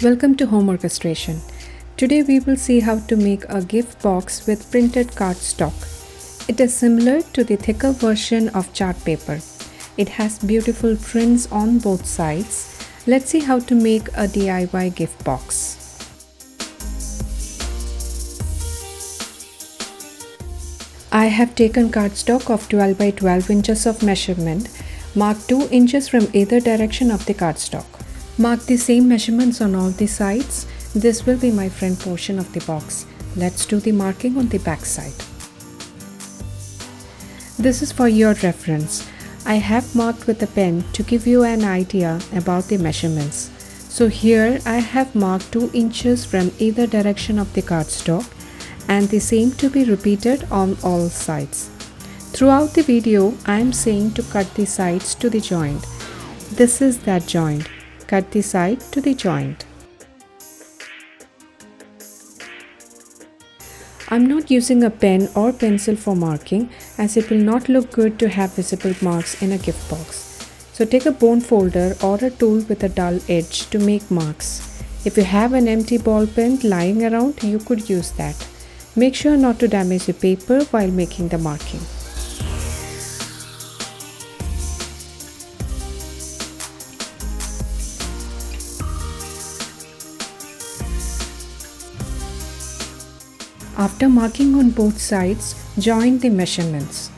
Welcome to Home Orchestration. Today we will see how to make a gift box with printed cardstock. It is similar to the thicker version of chart paper. It has beautiful prints on both sides. Let's see how to make a DIY gift box. I have taken cardstock of 12 by 12 inches of measurement. Mark 2 inches from either direction of the cardstock. Mark the same measurements on all the sides. This will be my front portion of the box. Let's do the marking on the back side. This is for your reference. I have marked with a pen to give you an idea about the measurements. So here I have marked 2 inches from either direction of the cardstock and the same to be repeated on all sides. Throughout the video, I am saying to cut the sides to the joint. This is that joint. Cut the side to the joint. I'm not using a pen or pencil for marking as it will not look good to have visible marks in a gift box. So take a bone folder or a tool with a dull edge to make marks. If you have an empty ball pen lying around, you could use that. Make sure not to damage the paper while making the marking. After marking on both sides, join the measurements.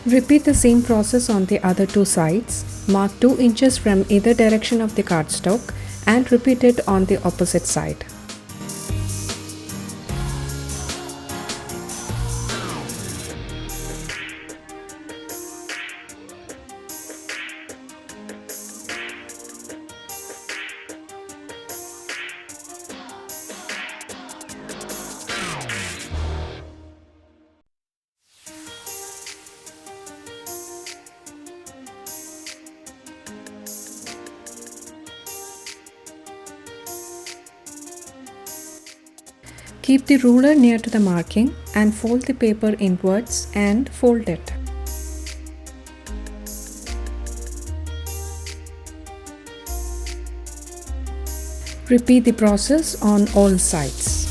Repeat the same process on the other two sides. Mark 2 inches from either direction of the cardstock and repeat it on the opposite side. Keep the ruler near to the marking and fold the paper inwards and fold it. Repeat the process on all sides.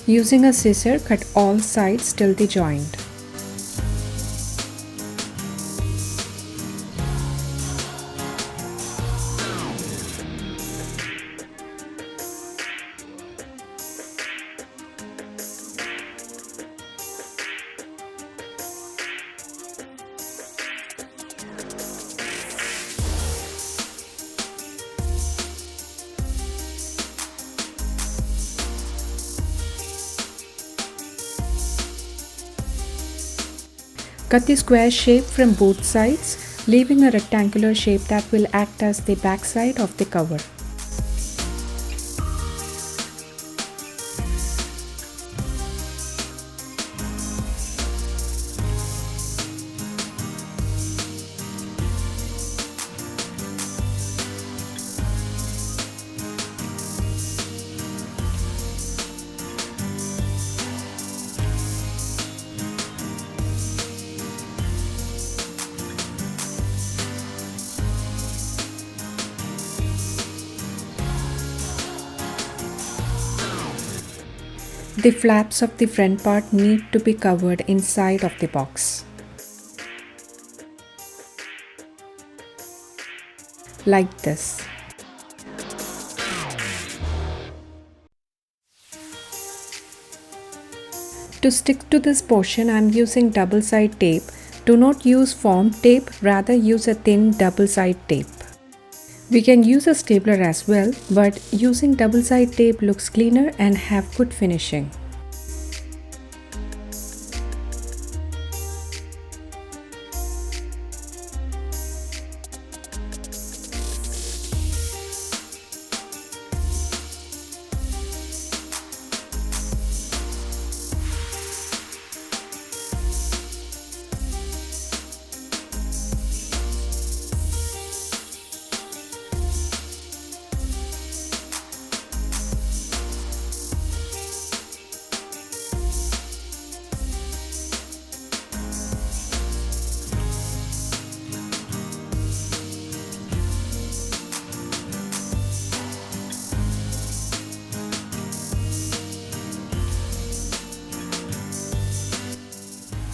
Using a scissor, cut all sides till the joint. Cut the square shape from both sides, leaving a rectangular shape that will act as the back side of the cover. The flaps of the front part need to be covered inside of the box. Like this. To stick to this portion, I am using double-side tape Do not use foam tape, rather use a thin double-side tape. We can use a stapler as well, but using double-side tape looks cleaner and have good finishing.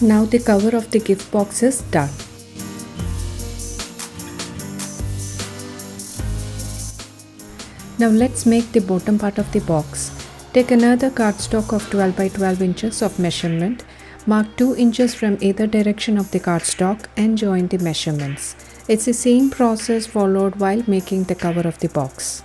Now the cover of the gift box is done. Now let's make the bottom part of the box. Take another cardstock of 12 by 12 inches of measurement. Mark 2 inches from either direction of the cardstock and join the measurements. It's the same process followed while making the cover of the box.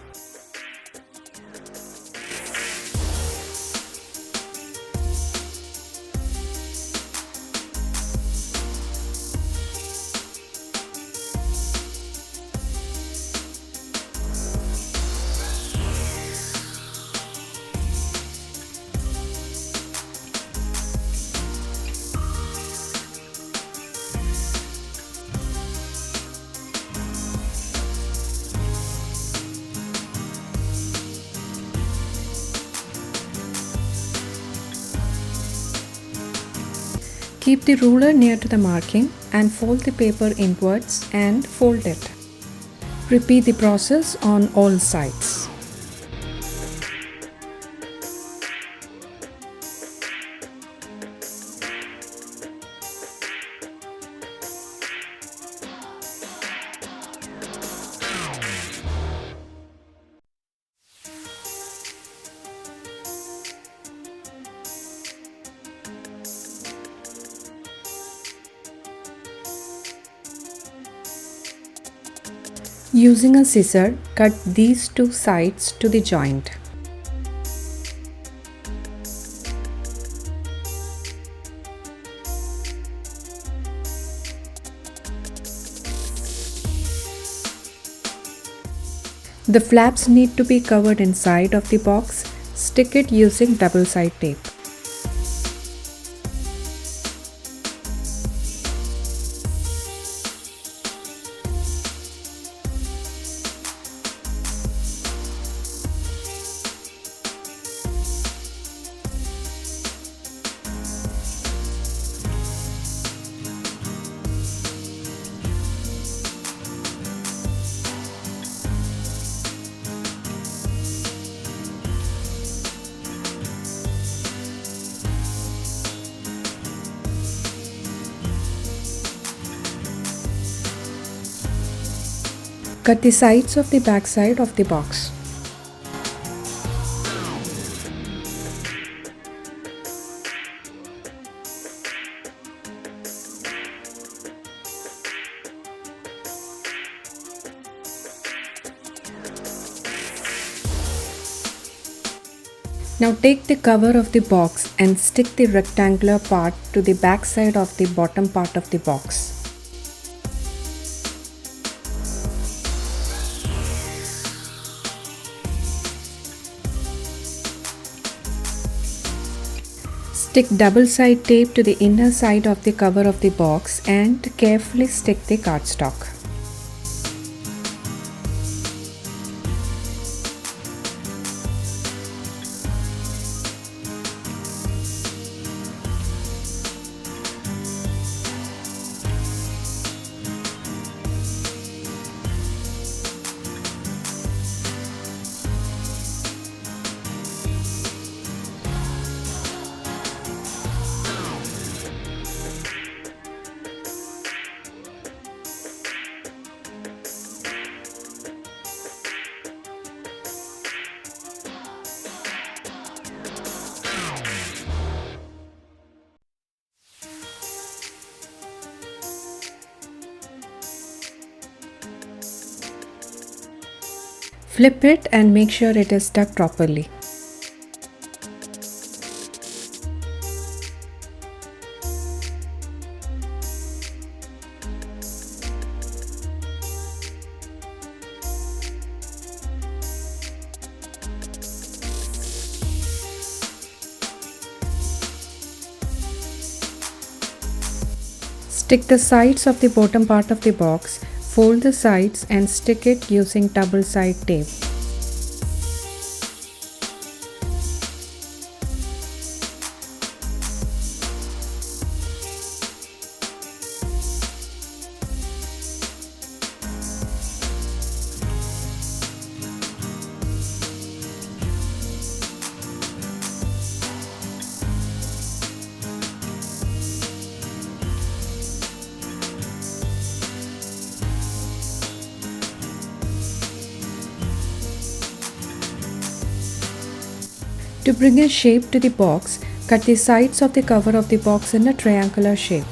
Keep the ruler near to the marking and fold the paper inwards and fold it. Repeat the process on all sides. Using a scissor, cut these two sides to the joint. The flaps need to be covered inside of the box. Stick it using double-side tape. Cut the sides of the back side of the box. Now take the cover of the box and stick the rectangular part to the back side of the bottom part of the box. Stick double-side tape to the inner side of the cover of the box and carefully stick the cardstock. Flip it and make sure it is stuck properly. Stick the sides of the bottom part of the box, fold the sides and stick it using double side tape. To bring a shape to the box, cut the sides of the cover of the box in a triangular shape.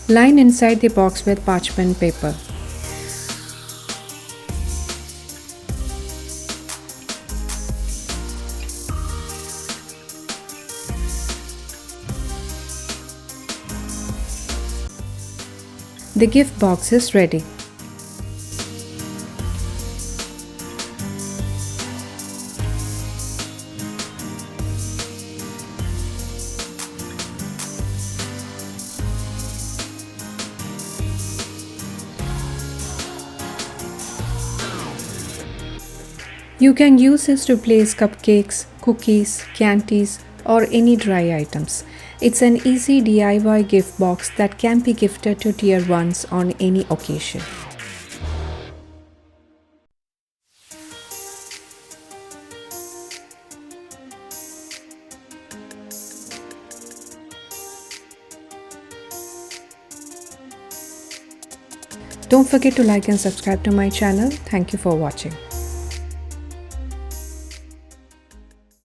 Line inside the box with parchment paper. The gift box is ready. You can use this to place cupcakes, cookies, candies, or any dry items. It's an easy DIY gift box that can be gifted to dear ones on any occasion. Don't forget to like and subscribe to my channel. Thank you for watching.